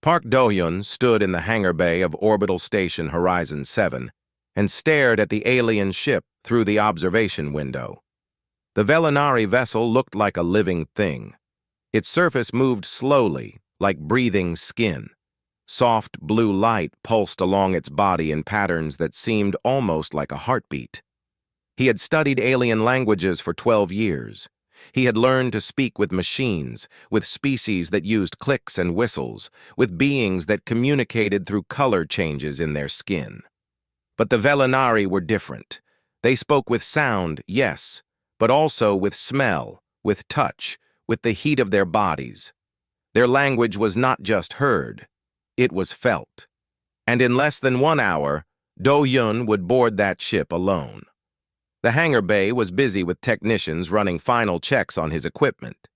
Park Do-hyun stood in the hangar bay of Orbital Station Horizon 7 and stared at the alien ship through the observation window. The Velinari vessel looked like a living thing. Its surface moved slowly, like breathing skin. Soft blue light pulsed along its body in patterns that seemed almost like a heartbeat. He had studied alien languages for 12 years. He had learned to speak with machines, with species that used clicks and whistles, with beings that communicated through color changes in their skin. But the Velinari were different. They spoke with sound, yes, but also with smell, with touch, with the heat of their bodies. Their language was not just heard, it was felt. And in less than 1 hour, Do-hyun would board that ship alone. The hangar bay was busy with technicians running final checks on his equipment.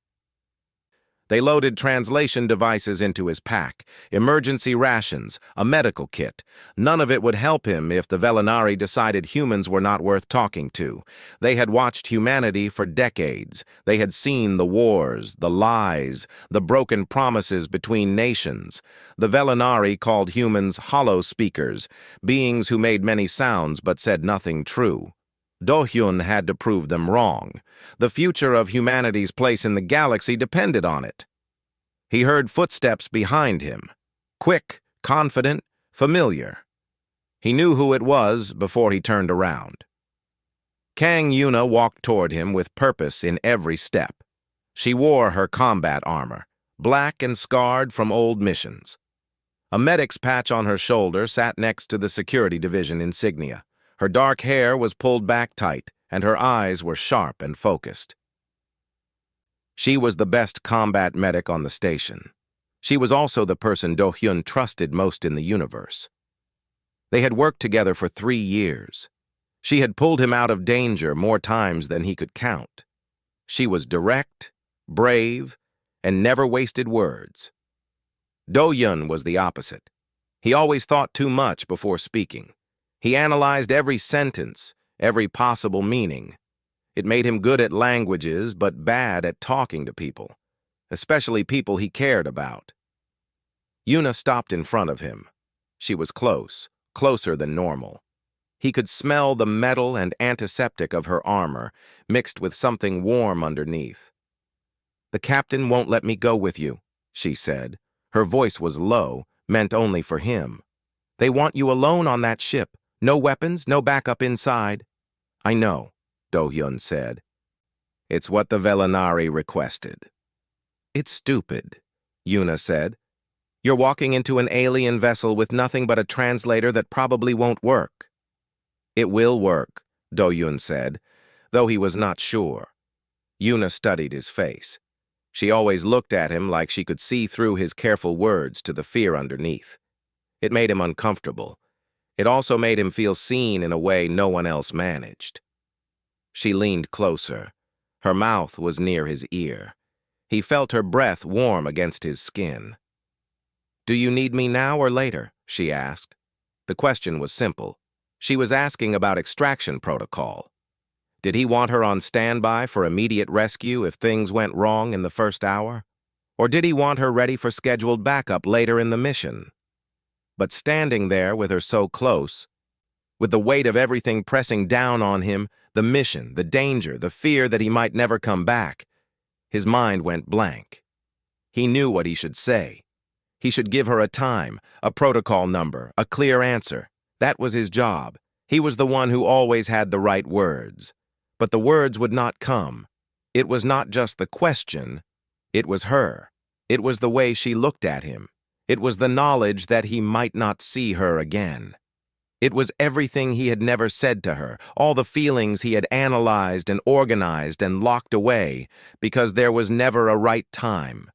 They loaded translation devices into his pack, emergency rations, a medical kit. None of it would help him if the Velinari decided humans were not worth talking to. They had watched humanity for decades. They had seen the wars, the lies, the broken promises between nations. The Velinari called humans hollow speakers, beings who made many sounds but said nothing true. Do-hyun had to prove them wrong. The future of humanity's place in the galaxy depended on it. He heard footsteps behind him. Quick, confident, familiar. He knew who it was before he turned around. Kang Yuna walked toward him with purpose in every step. She wore her combat armor, black and scarred from old missions. A medic's patch on her shoulder sat next to the security division insignia. Her dark hair was pulled back tight, and her eyes were sharp and focused. She was the best combat medic on the station. She was also the person Do-hyun trusted most in the universe. They had worked together for 3 years. She had pulled him out of danger more times than he could count. She was direct, brave, and never wasted words. Do-hyun was the opposite. He always thought too much before speaking. He analyzed every sentence, every possible meaning. It made him good at languages, but bad at talking to people, especially people he cared about. Yuna stopped in front of him. She was close, closer than normal. He could smell the metal and antiseptic of her armor, mixed with something warm underneath. "The captain won't let me go with you," she said. Her voice was low, meant only for him. "They want you alone on that ship. No weapons, no backup inside." "I know," Do-hyun said. "It's what the Velinari requested." "It's stupid," Yuna said. "You're walking into an alien vessel with nothing but a translator that probably won't work." "It will work," Do-hyun said, though he was not sure. Yuna studied his face. She always looked at him like she could see through his careful words to the fear underneath. It made him uncomfortable. It also made him feel seen in a way no one else managed. She leaned closer. Her mouth was near his ear. He felt her breath warm against his skin. "Do you need me now or later?" she asked. The question was simple. She was asking about extraction protocol. Did he want her on standby for immediate rescue if things went wrong in the first hour? Or did he want her ready for scheduled backup later in the mission? But standing there with her so close, with the weight of everything pressing down on him, the mission, the danger, the fear that he might never come back, his mind went blank. He knew what he should say. He should give her a time, a protocol number, a clear answer. That was his job. He was the one who always had the right words. But the words would not come. It was not just the question, it was her. It was the way she looked at him. It was the knowledge that he might not see her again. It was everything he had never said to her, all the feelings he had analyzed and organized and locked away, because there was never a right time,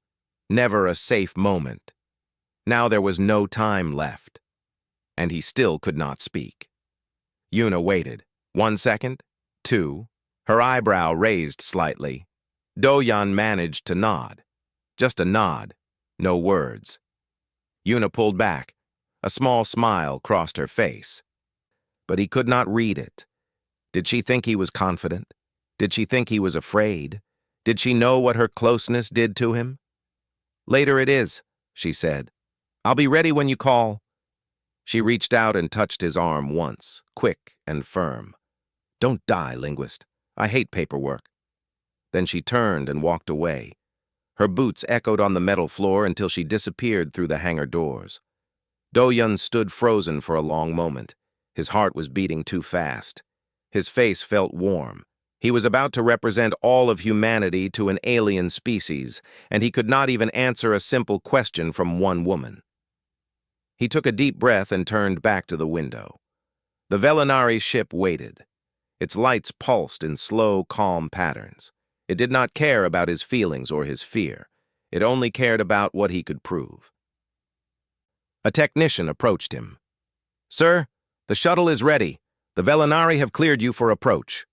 never a safe moment. Now there was no time left, and he still could not speak. Yuna waited. 1 second, 2. Her eyebrow raised slightly. Do-hyun managed to nod. Just a nod, no words. Yuna pulled back. A small smile crossed her face. But he could not read it. Did she think he was confident? Did she think he was afraid? Did she know what her closeness did to him? "Later it is," she said. I'll be ready when you call. She reached out and touched his arm once, quick and firm. Don't die, linguist. I hate paperwork. Then she turned and walked away. Her boots echoed on the metal floor until she disappeared through the hangar doors. Do-Yun stood frozen for a long moment. His heart was beating too fast. His face felt warm. He was about to represent all of humanity to an alien species, and he could not even answer a simple question from one woman. He took a deep breath and turned back to the window. The Velinari ship waited. Its lights pulsed in slow, calm patterns. It did not care about his feelings or his fear. It only cared about what he could prove. A technician approached him. Sir, the shuttle is ready. The Velinari have cleared you for approach.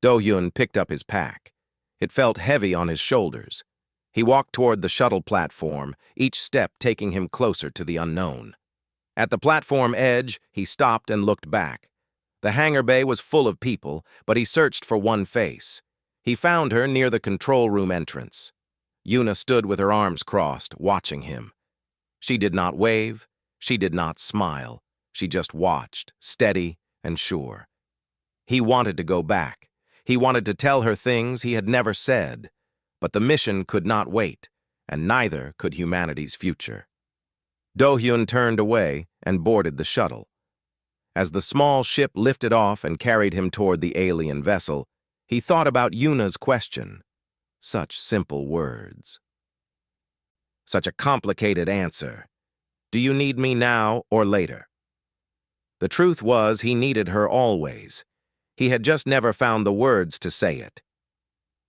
Do-Yun picked up his pack. It felt heavy on his shoulders. He walked toward the shuttle platform, each step taking him closer to the unknown. At the platform edge, he stopped and looked back. The hangar bay was full of people, but he searched for one face. He found her near the control room entrance. Yuna stood with her arms crossed, watching him. She did not wave. She did not smile. She just watched, steady and sure. He wanted to go back. He wanted to tell her things he had never said. But the mission could not wait, and neither could humanity's future. Do-Hyun turned away and boarded the shuttle. As the small ship lifted off and carried him toward the alien vessel, he thought about Yuna's question. Such simple words. Such a complicated answer. Do you need me now or later? The truth was he needed her always. He had just never found the words to say it.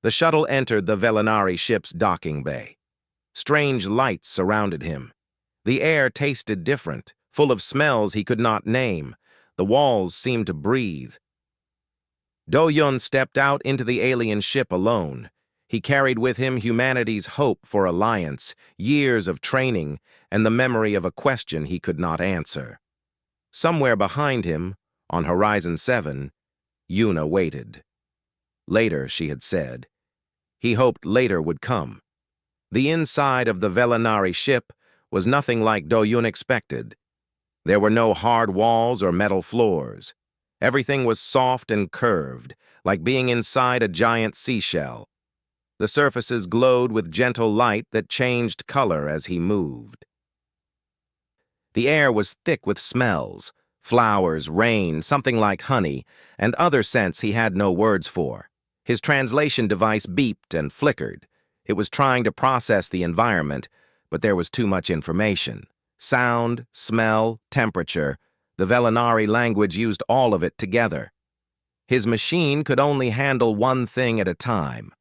The shuttle entered the Velinari ship's docking bay. Strange lights surrounded him. The air tasted different, full of smells he could not name. The walls seemed to breathe. Do-Yun stepped out into the alien ship alone. He carried with him humanity's hope for alliance, years of training, and the memory of a question he could not answer. Somewhere behind him, on Horizon 7, Yuna waited. Later, she had said. He hoped later would come. The inside of the Velinari ship was nothing like Do-Yun expected. There were no hard walls or metal floors. Everything was soft and curved, like being inside a giant seashell. The surfaces glowed with gentle light that changed color as he moved. The air was thick with smells, flowers, rain, something like honey, and other scents he had no words for. His translation device beeped and flickered. It was trying to process the environment, but there was too much information. Sound, smell, temperature. The Velinari language used all of it together. His machine could only handle one thing at a time.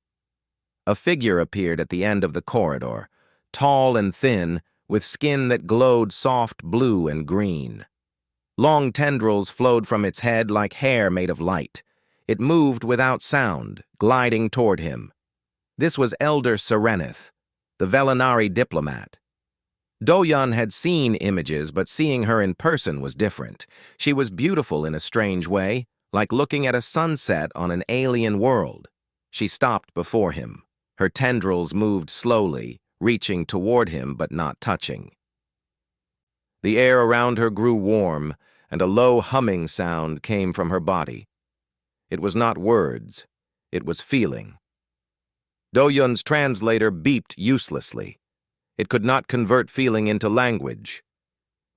A figure appeared at the end of the corridor, tall and thin, with skin that glowed soft blue and green. Long tendrils flowed from its head like hair made of light. It moved without sound, gliding toward him. This was Elder Serenith, the Velinari diplomat. Do-Yun had seen images, but seeing her in person was different. She was beautiful in a strange way, like looking at a sunset on an alien world. She stopped before him. Her tendrils moved slowly, reaching toward him but not touching. The air around her grew warm, and a low humming sound came from her body. It was not words, it was feeling. Do-Yun's translator beeped uselessly. It could not convert feeling into language.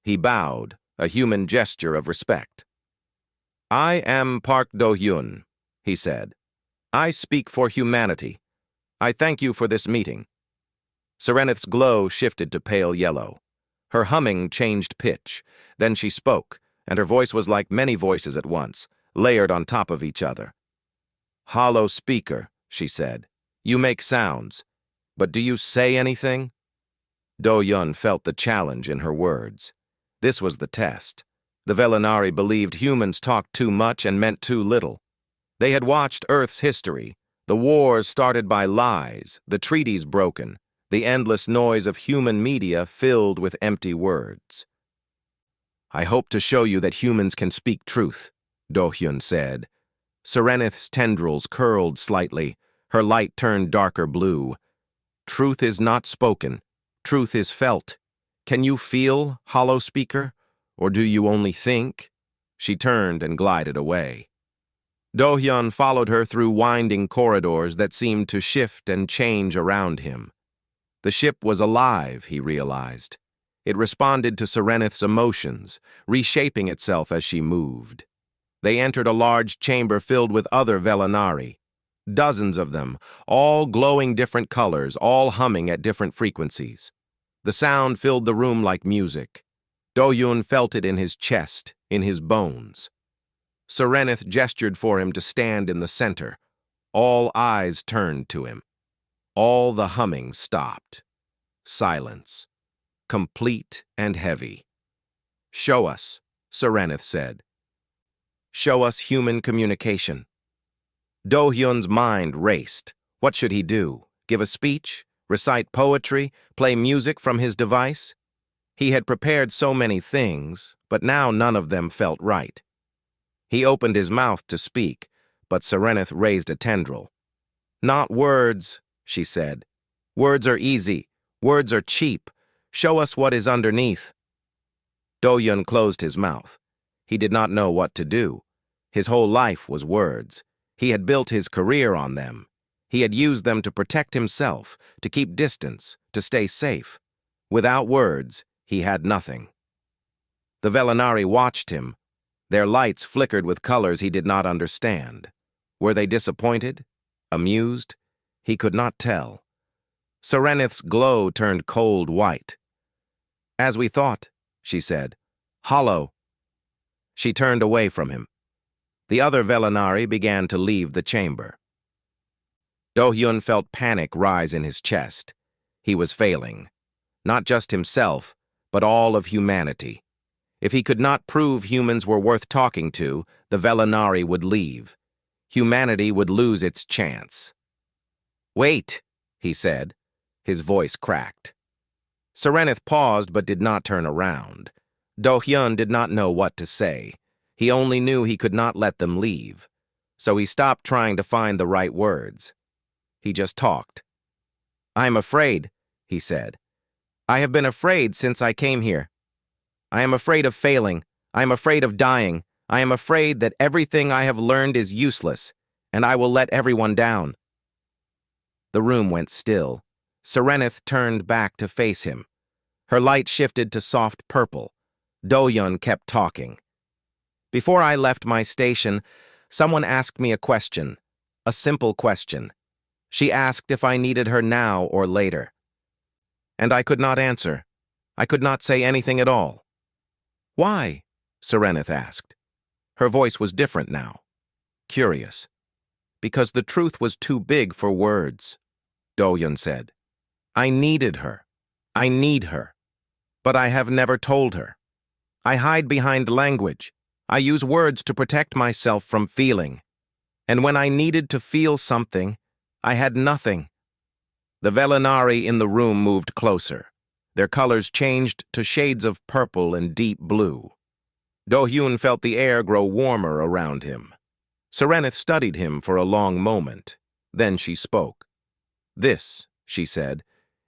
He bowed, a human gesture of respect. I am Park Do-Hyun, he said. I speak for humanity. I thank you for this meeting. Serenith's glow shifted to pale yellow. Her humming changed pitch. Then she spoke, and her voice was like many voices at once, layered on top of each other. Hollow speaker, she said. You make sounds. But do you say anything? Do-Yun felt the challenge in her words. This was the test. The Velinari believed humans talked too much and meant too little. They had watched Earth's history, the wars started by lies, the treaties broken, the endless noise of human media filled with empty words. I hope to show you that humans can speak truth, Do-Hyun said. Serenith's tendrils curled slightly, her light turned darker blue. Truth is not spoken, truth is felt. Can you feel, hollow speaker? Or do you only think? She turned and glided away. Do-hyun followed her through winding corridors that seemed to shift and change around him. The ship was alive, he realized. It responded to Serenith's emotions, reshaping itself as she moved. They entered a large chamber filled with other Velanari. Dozens of them, all glowing different colors, all humming at different frequencies. The sound filled the room like music. Do-hyun felt it in his chest, in his bones. Serenith gestured for him to stand in the center. All eyes turned to him. All the humming stopped. Silence. Complete and heavy. "Show us," Serenith said. "Show us human communication." Do-hyun's mind raced. What should he do? Give a speech? Recite poetry? Play music from his device? He had prepared so many things, but now none of them felt right. He opened his mouth to speak, but Serenith raised a tendril. "Not words," she said. "Words are easy. Words are cheap. Show us what is underneath." Do-hyun closed his mouth. He did not know what to do. His whole life was words. He had built his career on them. He had used them to protect himself, to keep distance, to stay safe. Without words, he had nothing. The Velanari watched him. Their lights flickered with colors he did not understand. Were they disappointed? Amused? He could not tell. Serenith's glow turned cold white. "As we thought," she said. "Hollow." She turned away from him. The other Velanari began to leave the chamber. Do-hyun felt panic rise in his chest. He was failing. Not just himself, but all of humanity. If he could not prove humans were worth talking to, the Velanari would leave. Humanity would lose its chance. "Wait," he said. His voice cracked. Serenith paused but did not turn around. Do-hyun did not know what to say. He only knew he could not let them leave. So he stopped trying to find the right words. He just talked. "I am afraid," he said. "I have been afraid since I came here. I am afraid of failing. I am afraid of dying. I am afraid that everything I have learned is useless, and I will let everyone down." The room went still. Serenith turned back to face him. Her light shifted to soft purple. Do-hyun kept talking. "Before I left my station, someone asked me a question. A simple question. She asked if I needed her now or later. And I could not answer. I could not say anything at all." "Why?" Serenith asked. Her voice was different now. Curious. "Because the truth was too big for words," Do-hyun said. "I needed her. I need her. But I have never told her. I hide behind language. I use words to protect myself from feeling. And when I needed to feel something, I had nothing." The Velanari in the room moved closer. Their colors changed to shades of purple and deep blue. Do-hyun felt the air grow warmer around him. Serenith studied him for a long moment. Then she spoke. "This," she said,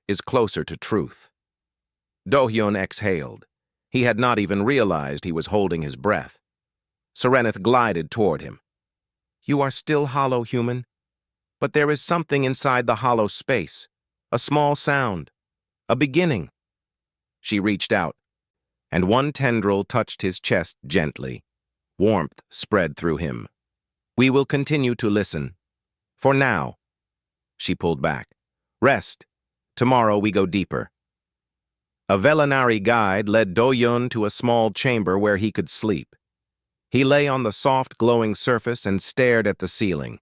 "is closer to truth." Do-hyun exhaled. He had not even realized he was holding his breath. Serenith glided toward him. "You are still hollow, human. But there is something inside the hollow space. A small sound. A beginning." She reached out, and one tendril touched his chest gently. Warmth spread through him. "We will continue to listen. For now." She pulled back. "Rest. Tomorrow we go deeper." A Velanari guide led Do-hyun to a small chamber where he could sleep. He lay on the soft, glowing surface and stared at the ceiling.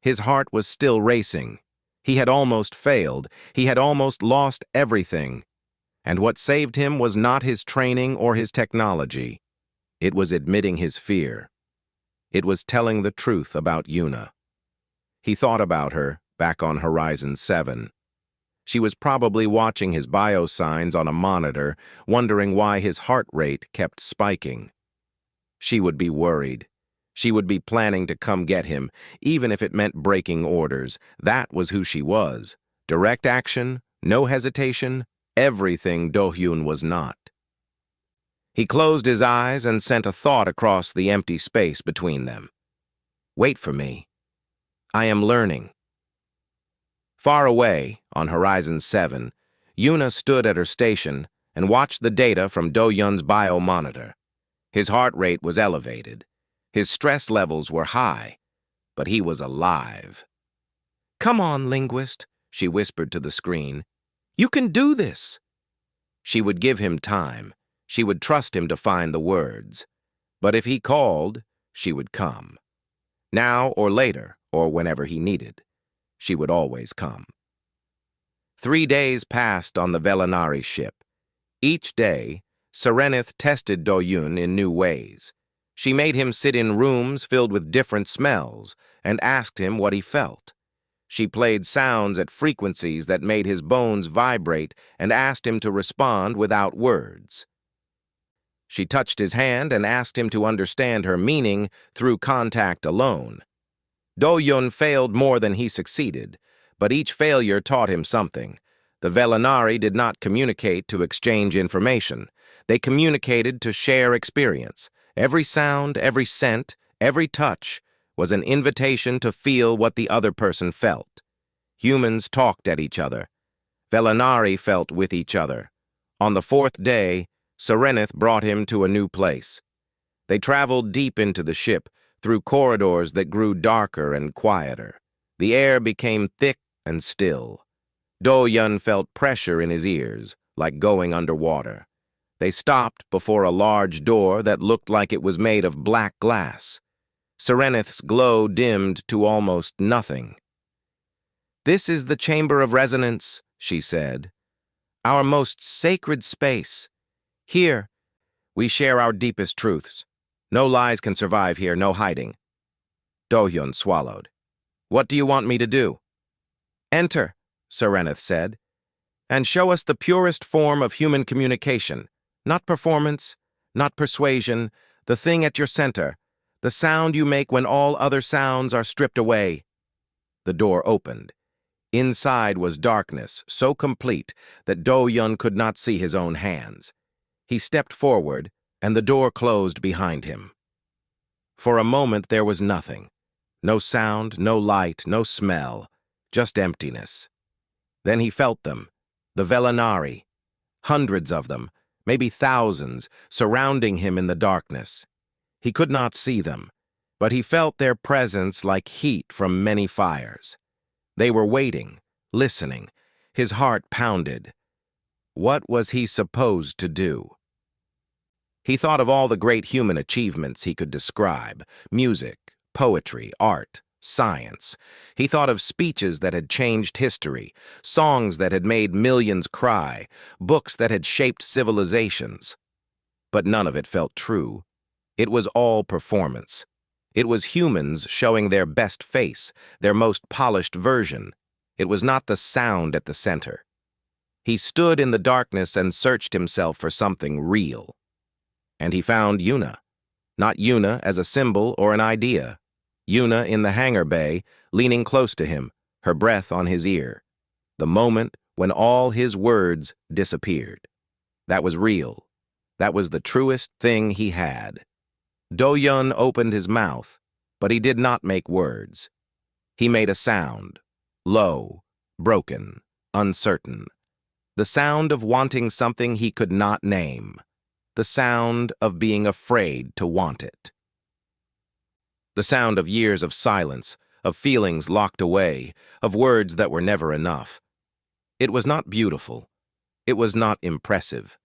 His heart was still racing. He had almost failed. He had almost lost everything. And what saved him was not his training or his technology. It was admitting his fear. It was telling the truth about Yuna. He thought about her back on Horizon 7. She was probably watching his biosigns on a monitor, wondering why his heart rate kept spiking. She would be worried. She would be planning to come get him, even if it meant breaking orders. That was who she was. Direct action, no hesitation, everything Do-hyun was not. He closed his eyes and sent a thought across the empty space between them. Wait for me. I am learning. Far away, on Horizon 7, Yuna stood at her station and watched the data from Do-hyun's biomonitor. His heart rate was elevated. His stress levels were high, but he was alive. "Come on, linguist," she whispered to the screen. "You can do this." She would give him time. She would trust him to find the words. But if he called, she would come. Now or later, or whenever he needed. She would always come. 3 days passed on the Velanari ship. Each day, Serenith tested Do-hyun in new ways. She made him sit in rooms filled with different smells and asked him what he felt. She played sounds at frequencies that made his bones vibrate and asked him to respond without words. She touched his hand and asked him to understand her meaning through contact alone. Do-hyun failed more than he succeeded, but each failure taught him something. The Velanari did not communicate to exchange information. They communicated to share experience. Every sound, every scent, every touch was an invitation to feel what the other person felt. Humans talked at each other. Velanari felt with each other. On the 4th day, Serenith brought him to a new place. They traveled deep into the ship, through corridors that grew darker and quieter. The air became thick and still. Do-hyun felt pressure in his ears, like going underwater. They stopped before a large door that looked like it was made of black glass. Serenith's glow dimmed to almost nothing. "This is the Chamber of Resonance," she said. "Our most sacred space. Here, we share our deepest truths. No lies can survive here, no hiding." Do-hyun swallowed. "What do you want me to do?" "Enter," Serenith said, "and show us the purest form of human communication. Not performance, not persuasion, the thing at your center, the sound you make when all other sounds are stripped away." The door opened. Inside was darkness, so complete that Do-hyun could not see his own hands. He stepped forward, and the door closed behind him. For a moment there was nothing. No sound, no light, no smell, just emptiness. Then he felt them, the Velanari, hundreds of them, maybe thousands, surrounding him in the darkness. He could not see them, but he felt their presence like heat from many fires. They were waiting, listening. His heart pounded. What was he supposed to do? He thought of all the great human achievements he could describe: music, poetry, art, science. He thought of speeches that had changed history, songs that had made millions cry, books that had shaped civilizations. But none of it felt true. It was all performance. It was humans showing their best face, their most polished version. It was not the sound at the center. He stood in the darkness and searched himself for something real. And he found Yuna. Not Yuna as a symbol or an idea. Yuna in the hangar bay, leaning close to him, her breath on his ear. The moment when all his words disappeared. That was real. That was the truest thing he had. Do-hyun opened his mouth, but he did not make words. He made a sound, low, broken, uncertain. The sound of wanting something he could not name. The sound of being afraid to want it. The sound of years of silence, of feelings locked away, of words that were never enough. It was not beautiful. It was not impressive.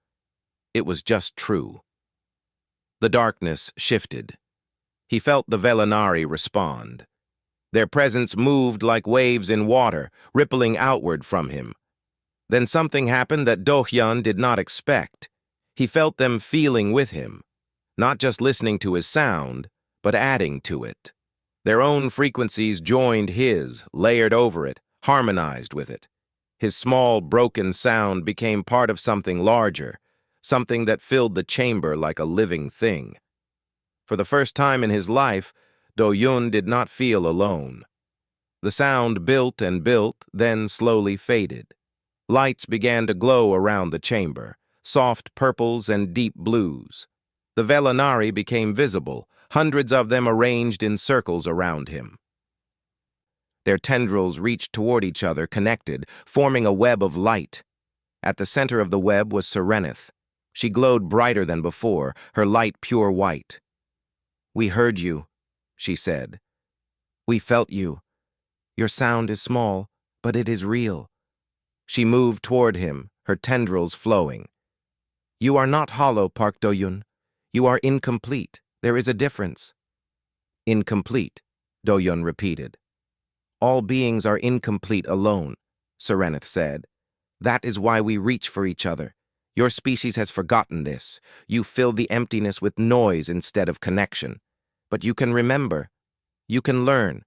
It was just true. The darkness shifted. He felt the Velanari respond. Their presence moved like waves in water, rippling outward from him. Then something happened that Do-hyun did not expect. He felt them feeling with him, not just listening to his sound, but adding to it. Their own frequencies joined his, layered over it, harmonized with it. His small, broken sound became part of something larger, something that filled the chamber like a living thing. For the first time in his life, Do-hyun did not feel alone. The sound built and built, then slowly faded. Lights began to glow around the chamber, soft purples and deep blues. The Velinari became visible, hundreds of them arranged in circles around him. Their tendrils reached toward each other, connected, forming a web of light. At the center of the web was Serenith. She glowed brighter than before, her light pure white. "We heard you," she said. "We felt you. Your sound is small, but it is real." She moved toward him, her tendrils flowing. "You are not hollow, Park Do-yun. You are incomplete. There is a difference." "Incomplete," Do-yun repeated. "All beings are incomplete alone," Serenith said. "That is why we reach for each other. Your species has forgotten this. You fill the emptiness with noise instead of connection. But you can remember. You can learn."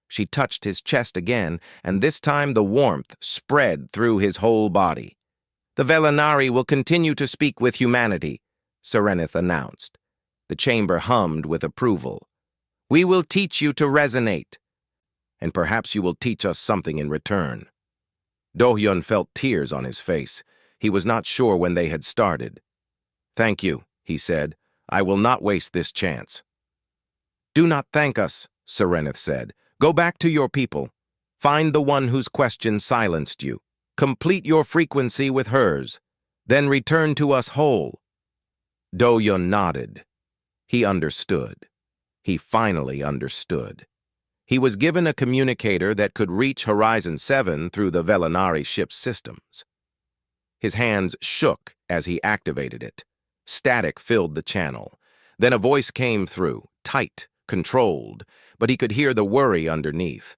She touched his chest again, and this time the warmth spread through his whole body. "The Velinari will continue to speak with humanity," Serenith announced. The chamber hummed with approval. "We will teach you to resonate. And perhaps you will teach us something in return." Do-hyun felt tears on his face. He was not sure when they had started. "Thank you," he said. "I will not waste this chance." "Do not thank us," Serenith said. "Go back to your people. Find the one whose question silenced you. Complete your frequency with hers. Then return to us whole." Do-hyun nodded. He understood. He finally understood. He was given a communicator that could reach Horizon 7 through the Velinari ship's systems. His hands shook as he activated it. Static filled the channel. Then a voice came through, tight, controlled, but he could hear the worry underneath.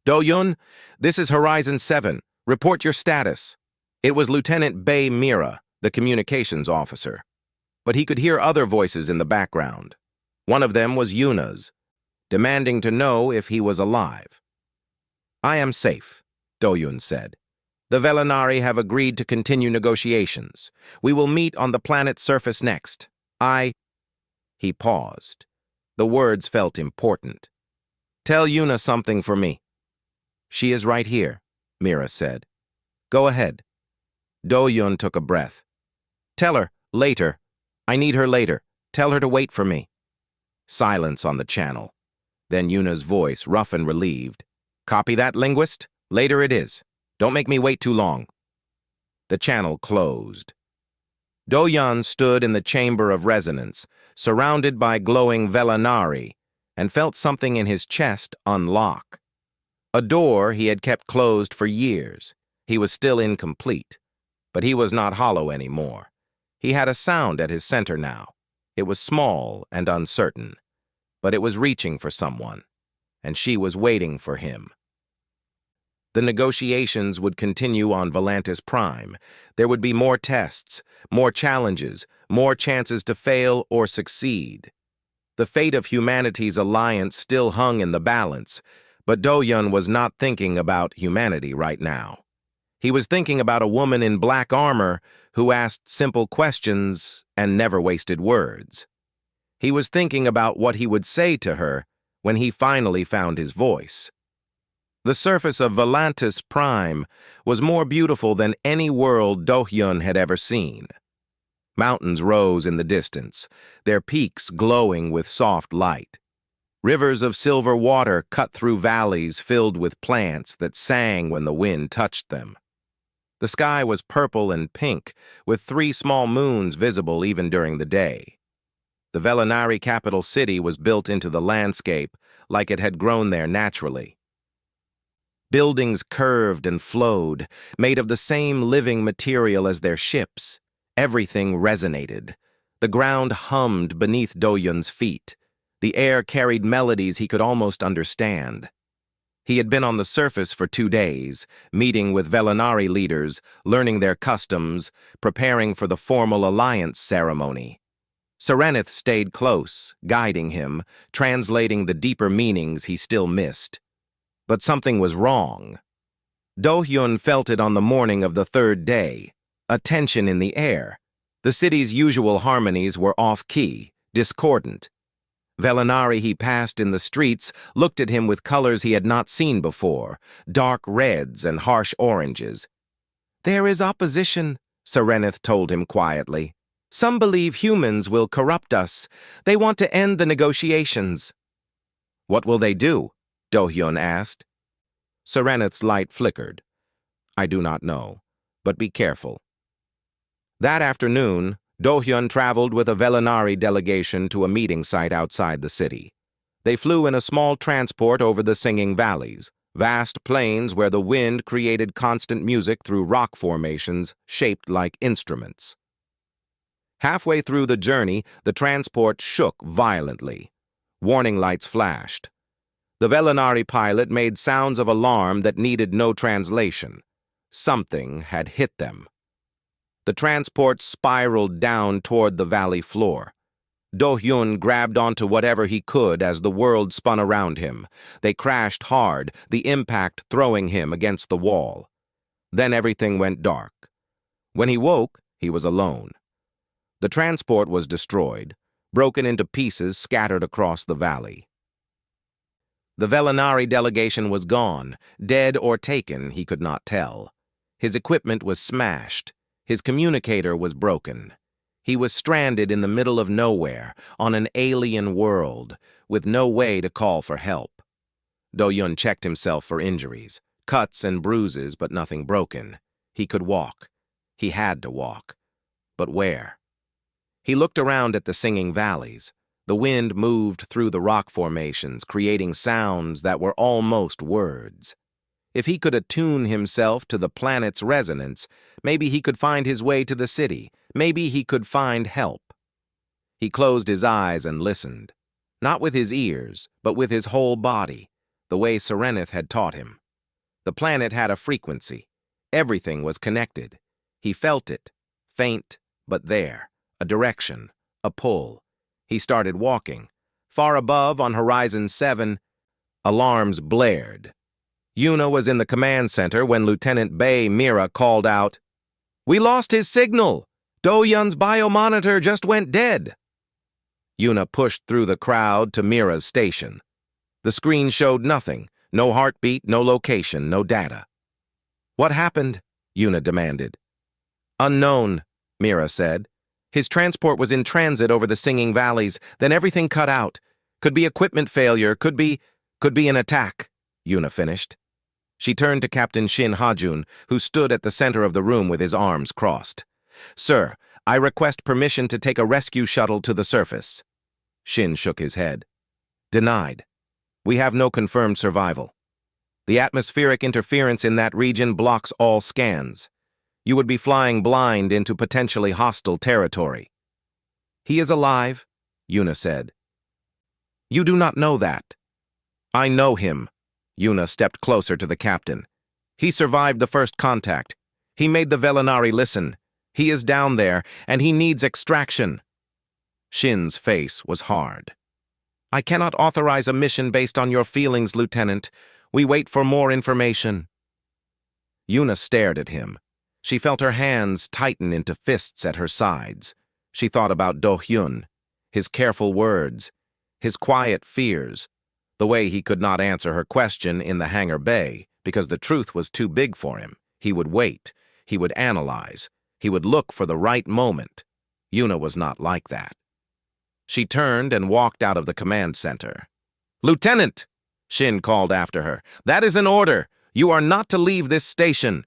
"Do-yun, this is Horizon 7. Report your status." It was Lieutenant Bae Mira, the communications officer. But he could hear other voices in the background. One of them was Yuna's, demanding to know if he was alive. "I am safe," Do-yun said. "The Velinari have agreed to continue negotiations. We will meet on the planet's surface next. He paused. The words felt important. "Tell Yuna something for me." "She is right here," Mira said. "Go ahead." Do-yun took a breath. "Tell her, later. I need her later. Tell her to wait for me." Silence on the channel. Then Yuna's voice, rough and relieved. "Copy that, linguist? Later it is. Don't make me wait too long." The channel closed. Do-yun stood in the chamber of resonance, surrounded by glowing Velinari, and felt something in his chest unlock. A door he had kept closed for years. He was still incomplete, but he was not hollow anymore. He had a sound at his center now. It was small and uncertain, but it was reaching for someone, and she was waiting for him. The negotiations would continue on Volantis Prime. There would be more tests, more challenges, more chances to fail or succeed. The fate of humanity's alliance still hung in the balance, but Do-yun was not thinking about humanity right now. He was thinking about a woman in black armor who asked simple questions and never wasted words. He was thinking about what he would say to her when he finally found his voice. The surface of Volantis Prime was more beautiful than any world Do-hyun had ever seen. Mountains rose in the distance, their peaks glowing with soft light. Rivers of silver water cut through valleys filled with plants that sang when the wind touched them. The sky was purple and pink, with 3 small moons visible even during the day. The Velinari capital city was built into the landscape like it had grown there naturally. Buildings curved and flowed, made of the same living material as their ships. Everything resonated. The ground hummed beneath Do-yun's feet. The air carried melodies he could almost understand. He had been on the surface for 2 days, meeting with Velinari leaders, learning their customs, preparing for the formal alliance ceremony. Serenith stayed close, guiding him, translating the deeper meanings he still missed. But something was wrong. Do-hyun felt it on the morning of the 3rd day, a tension in the air. The city's usual harmonies were off-key, discordant. Velinari he passed in the streets looked at him with colors he had not seen before, dark reds and harsh oranges. There is opposition, Serenith told him quietly. Some believe humans will corrupt us. They want to end the negotiations. What will they do? Do-hyun asked. Serenith's light flickered. I do not know, but be careful. That afternoon, Do-hyun traveled with a Velinari delegation to a meeting site outside the city. They flew in a small transport over the Singing Valleys, vast plains where the wind created constant music through rock formations shaped like instruments. Halfway through the journey, the transport shook violently. Warning lights flashed. The Velinari pilot made sounds of alarm that needed no translation. Something had hit them. The transport spiraled down toward the valley floor. Do-hyun grabbed onto whatever he could as the world spun around him. They crashed hard, the impact throwing him against the wall. Then everything went dark. When he woke, he was alone. The transport was destroyed, broken into pieces scattered across the valley. The Velinari delegation was gone, dead or taken, he could not tell. His equipment was smashed. His communicator was broken. He was stranded in the middle of nowhere, on an alien world, with no way to call for help. Do-hyun checked himself for injuries, cuts and bruises, but nothing broken. He could walk. He had to walk. But where? He looked around at the Singing Valleys. The wind moved through the rock formations, creating sounds that were almost words. If he could attune himself to the planet's resonance, maybe he could find his way to the city. Maybe he could find help. He closed his eyes and listened. Not with his ears, but with his whole body, the way Serenith had taught him. The planet had a frequency. Everything was connected. He felt it, faint, but there, a direction, a pull. He started walking. Far above, on Horizon 7, alarms blared. Yuna was in the command center when Lieutenant Bae Mira called out, "We lost his signal! Do-hyun's biomonitor just went dead!" Yuna pushed through the crowd to Mira's station. The screen showed nothing, no heartbeat, no location, no data. "What happened?" Yuna demanded. "Unknown," Mira said. "His transport was in transit over the Singing Valleys, then everything cut out. Could be equipment failure, could be an attack," Yuna finished. She turned to Captain Shin Ha-jun, who stood at the center of the room with his arms crossed. "Sir, I request permission to take a rescue shuttle to the surface." Shin shook his head. "Denied. We have no confirmed survival. The atmospheric interference in that region blocks all scans. You would be flying blind into potentially hostile territory." "He is alive," Yuna said. "You do not know that." "I know him." Yuna stepped closer to the captain. "He survived the first contact. He made the Velinari listen. He is down there, and he needs extraction." Shin's face was hard. "I cannot authorize a mission based on your feelings, Lieutenant. We wait for more information." Yuna stared at him. She felt her hands tighten into fists at her sides. She thought about Do-hyun, his careful words, his quiet fears, the way he could not answer her question in the hangar bay because the truth was too big for him. He would wait. He would analyze. He would look for the right moment. Yuna was not like that. She turned and walked out of the command center. "Lieutenant!" Shin called after her. "That is an order. You are not to leave this station."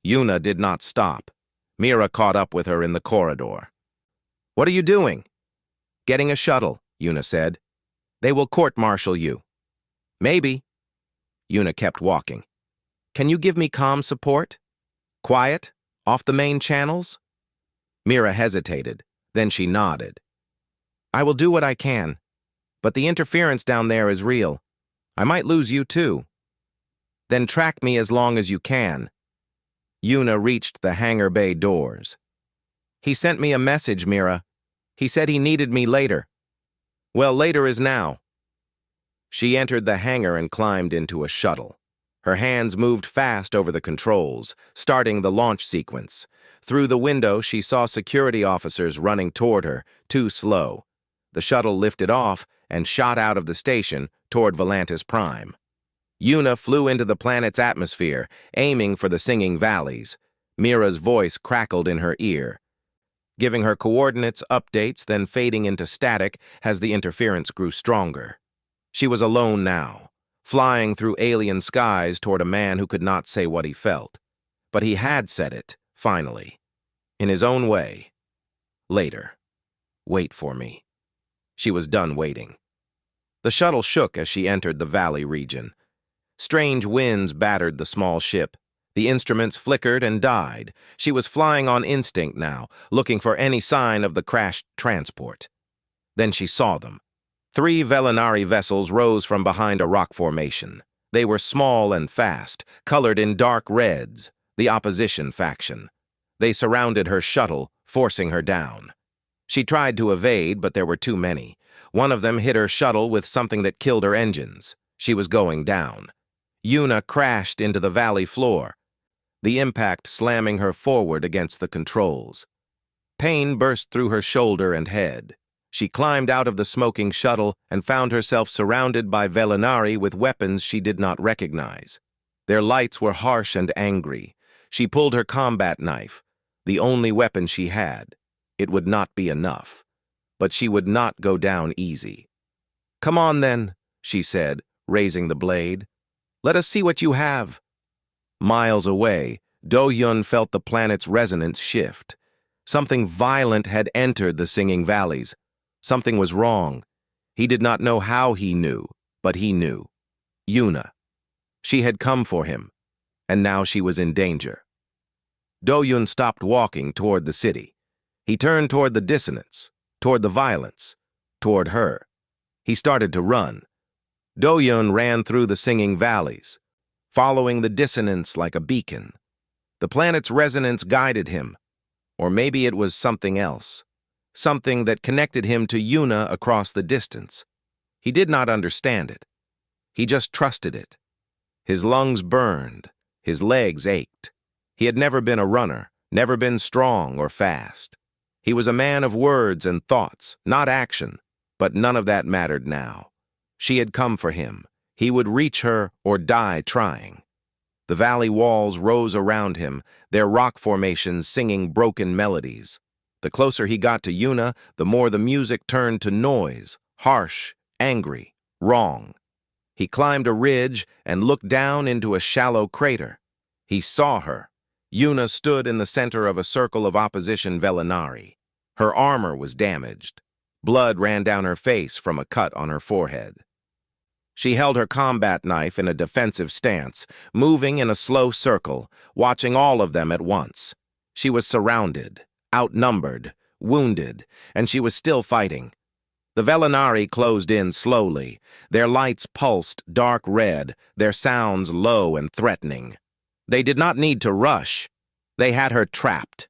Yuna did not stop. Mira caught up with her in the corridor. "What are you doing?" "Getting a shuttle," Yuna said. "They will court-martial you." "Maybe." Yuna kept walking. "Can you give me comm support? Quiet? Off the main channels?" Mira hesitated. Then she nodded. "I will do what I can. But the interference down there is real. I might lose you too." "Then track me as long as you can." Yuna reached the hangar bay doors. "He sent me a message, Mira. He said he needed me later." "Well, later is now." She entered the hangar and climbed into a shuttle. Her hands moved fast over the controls, starting the launch sequence. Through the window, she saw security officers running toward her, too slow. The shuttle lifted off and shot out of the station toward Volantis Prime. Yuna flew into the planet's atmosphere, aiming for the Singing Valleys. Mira's voice crackled in her ear, giving her coordinates, updates, then fading into static as the interference grew stronger. She was alone now, flying through alien skies toward a man who could not say what he felt. But he had said it, finally. In his own way. Later. Wait for me. She was done waiting. The shuttle shook as she entered the valley region. Strange winds battered the small ship. The instruments flickered and died. She was flying on instinct now, looking for any sign of the crashed transport. Then she saw them. 3 Velinari vessels rose from behind a rock formation. They were small and fast, colored in dark reds, the opposition faction. They surrounded her shuttle, forcing her down. She tried to evade, but there were too many. One of them hit her shuttle with something that killed her engines. She was going down. Yuna crashed into the valley floor, the impact slamming her forward against the controls. Pain burst through her shoulder and head. She climbed out of the smoking shuttle and found herself surrounded by Velinari with weapons she did not recognize. Their lights were harsh and angry. She pulled her combat knife, the only weapon she had. It would not be enough. But she would not go down easy. "Come on, then," she said, raising the blade. "Let us see what you have." Miles away, Do-Yun felt the planet's resonance shift. Something violent had entered the Singing Valleys. Something was wrong. He did not know how he knew, but he knew. Yuna. She had come for him, and now she was in danger. Do-Yun stopped walking toward the city. He turned toward the dissonance, toward the violence, toward her. He started to run. Do-Yun ran through the Singing Valleys, following the dissonance like a beacon. The planet's resonance guided him, or maybe it was something else, something that connected him to Yuna across the distance. He did not understand it. He just trusted it. His lungs burned, his legs ached. He had never been a runner, never been strong or fast. He was a man of words and thoughts, not action, but none of that mattered now. She had come for him. He would reach her or die trying. The valley walls rose around him, their rock formations singing broken melodies. The closer he got to Yuna, the more the music turned to noise, harsh, angry, wrong. He climbed a ridge and looked down into a shallow crater. He saw her. Yuna stood in the center of a circle of opposition Velinari. Her armor was damaged. Blood ran down her face from a cut on her forehead. She held her combat knife in a defensive stance, moving in a slow circle, watching all of them at once. She was surrounded, outnumbered, wounded, and she was still fighting. The Velinari closed in slowly. Their lights pulsed dark red, their sounds low and threatening. They did not need to rush. They had her trapped.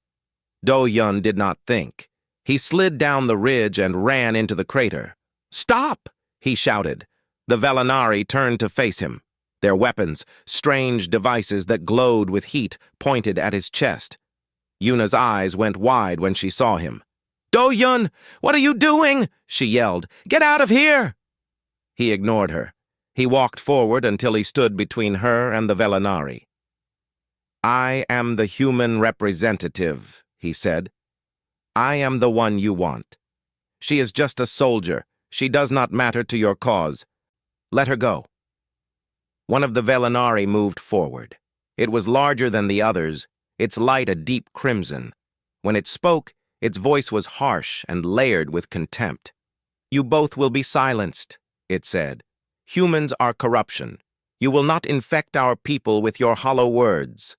Do-Yun did not think. He slid down the ridge and ran into the crater. "Stop!" he shouted. The Velinari turned to face him. Their weapons, strange devices that glowed with heat, pointed at his chest. Yuna's eyes went wide when she saw him. "Do-Yun, what are you doing?" she yelled. "Get out of here!" He ignored her. He walked forward until he stood between her and the Velinari. "I am the human representative," he said. "I am the one you want. She is just a soldier. She does not matter to your cause. Let her go." One of the Velinari moved forward. It was larger than the others, its light a deep crimson. When it spoke, its voice was harsh and layered with contempt. "You both will be silenced," it said. "Humans are corruption. You will not infect our people with your hollow words."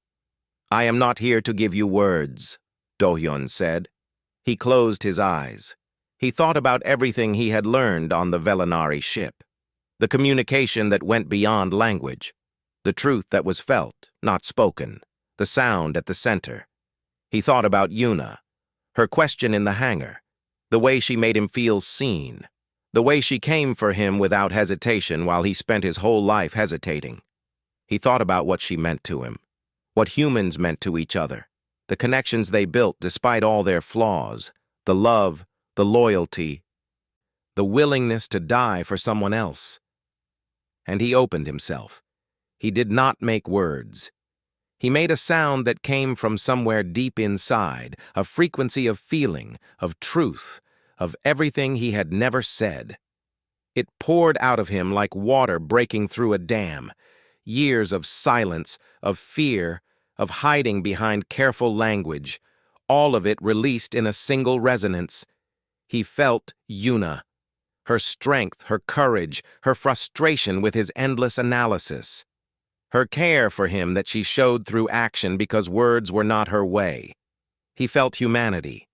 "I am not here to give you words," Do-Yun said. He closed his eyes. He thought about everything he had learned on the Velinari ship. The communication that went beyond language. The truth that was felt, not spoken. The sound at the center. He thought about Yuna. Her question in the hangar. The way she made him feel seen. The way she came for him without hesitation while he spent his whole life hesitating. He thought about what she meant to him. What humans meant to each other. The connections they built despite all their flaws. The love, the loyalty, the willingness to die for someone else. And he opened himself. He did not make words. He made a sound that came from somewhere deep inside, a frequency of feeling, of truth, of everything he had never said. It poured out of him like water breaking through a dam. Years of silence, of fear, of hiding behind careful language, all of it released in a single resonance. He felt Yuna, her strength, her courage, her frustration with his endless analysis, her care for him that she showed through action because words were not her way. He felt humanity.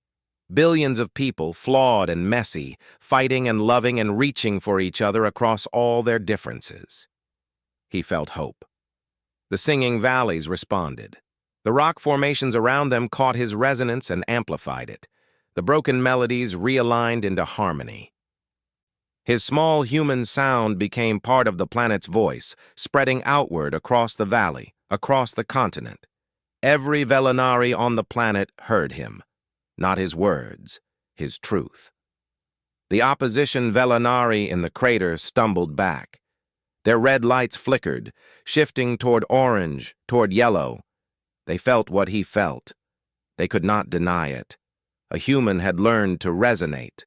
Billions of people, flawed and messy, fighting and loving and reaching for each other across all their differences. He felt hope. The singing valleys responded. The rock formations around them caught his resonance and amplified it. The broken melodies realigned into harmony. His small human sound became part of the planet's voice, spreading outward across the valley, across the continent. Every Velinari on the planet heard him. Not his words, his truth. The opposition Velinari in the crater stumbled back. Their red lights flickered, shifting toward orange, toward yellow. They felt what he felt. They could not deny it. A human had learned to resonate.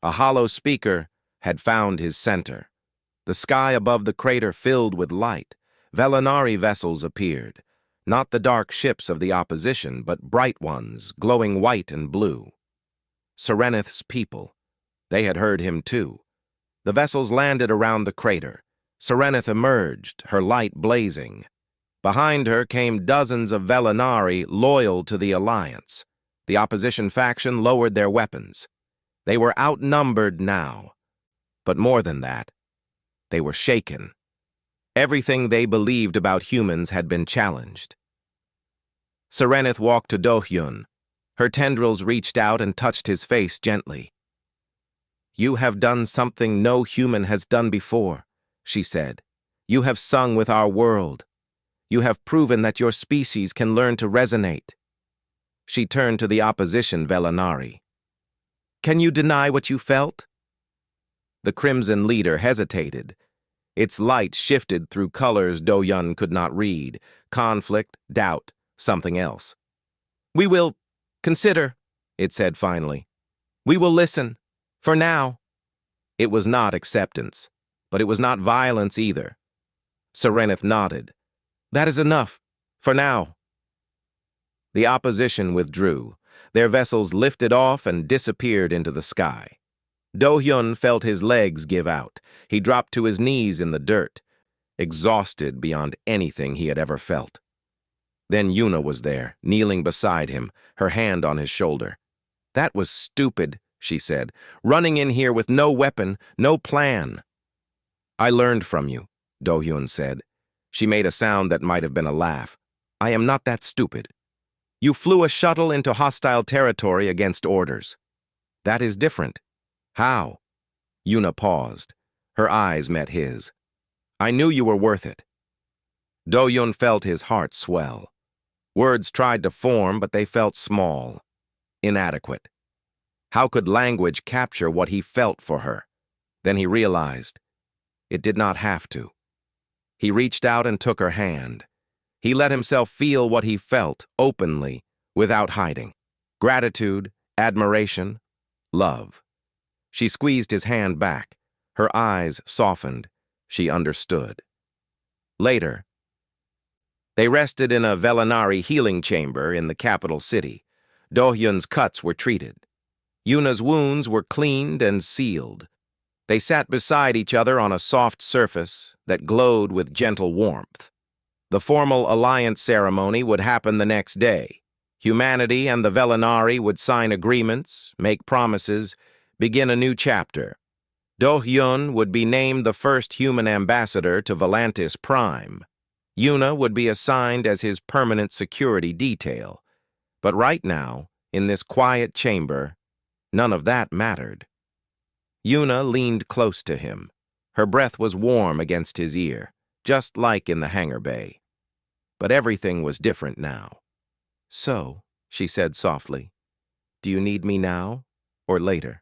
A hollow speaker had found his center. The sky above the crater filled with light. Velinari vessels appeared. Not the dark ships of the opposition, but bright ones, glowing white and blue. Serenith's people. They had heard him too. The vessels landed around the crater. Serenith emerged, her light blazing. Behind her came dozens of Velinari loyal to the Alliance. The opposition faction lowered their weapons. They were outnumbered now. But more than that, they were shaken. Everything they believed about humans had been challenged. Serenith walked to Do-hyun. Her tendrils reached out and touched his face gently. "You have done something no human has done before," she said. "You have sung with our world. You have proven that your species can learn to resonate." She turned to the opposition Velinari. "Can you deny what you felt?" The Crimson leader hesitated. Its light shifted through colors Do-hyun could not read. Conflict, doubt, something else. "We will consider," it said finally. "We will listen. For now." It was not acceptance, but it was not violence either. Serenith nodded. "That is enough. For now." The opposition withdrew. Their vessels lifted off and disappeared into the sky. Do-hyun felt his legs give out. He dropped to his knees in the dirt, exhausted beyond anything he had ever felt. Then Yuna was there, kneeling beside him, her hand on his shoulder. "That was stupid," she said, "running in here with no weapon, no plan." "I learned from you," Do-hyun said. She made a sound that might have been a laugh. "I am not that stupid. You flew a shuttle into hostile territory against orders. That is different." "How?" Yuna paused. Her eyes met his. "I knew you were worth it." Do-hyun felt his heart swell. Words tried to form, but they felt small, inadequate. How could language capture what he felt for her? Then he realized it did not have to. He reached out and took her hand. He let himself feel what he felt, openly, without hiding. Gratitude, admiration, love. She squeezed his hand back. Her eyes softened. She understood. Later, they rested in a Velinari healing chamber in the capital city. Do-hyun's cuts were treated. Yuna's wounds were cleaned and sealed. They sat beside each other on a soft surface that glowed with gentle warmth. The formal alliance ceremony would happen the next day. Humanity and the Velinari would sign agreements, make promises, begin a new chapter. Do-hyun would be named the first human ambassador to Volantis Prime. Yuna would be assigned as his permanent security detail. But right now, in this quiet chamber, none of that mattered. Yuna leaned close to him. Her breath was warm against his ear, just like in the hangar bay. But everything was different now. "So," she said softly, "do you need me now or later?"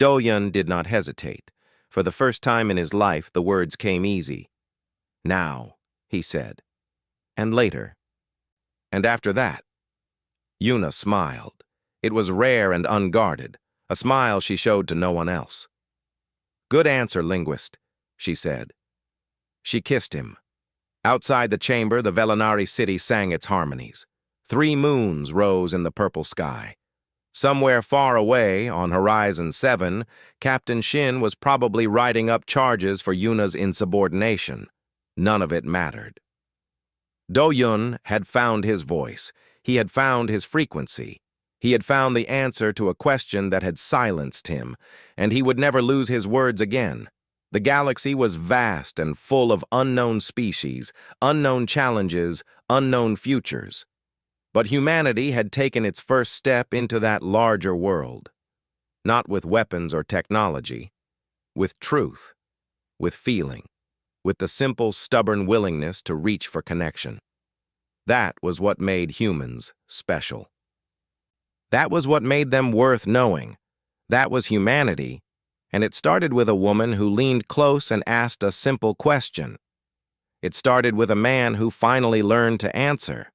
Do-hyun did not hesitate. For the first time in his life, the words came easy. "Now," he said. "And later." And after that, Yuna smiled. It was rare and unguarded, a smile she showed to no one else. "Good answer, linguist," she said. She kissed him. Outside the chamber, the Velinari city sang its harmonies. 3 moons rose in the purple sky. Somewhere far away, on Horizon 7, Captain Shin was probably writing up charges for Yuna's insubordination. None of it mattered. Do-Yun had found his voice. He had found his frequency. He had found the answer to a question that had silenced him, and he would never lose his words again. The galaxy was vast and full of unknown species, unknown challenges, unknown futures. But humanity had taken its first step into that larger world. Not with weapons or technology, with truth, with feeling, with the simple, stubborn willingness to reach for connection. That was what made humans special. That was what made them worth knowing. That was humanity, and it started with a woman who leaned close and asked a simple question. It started with a man who finally learned to answer.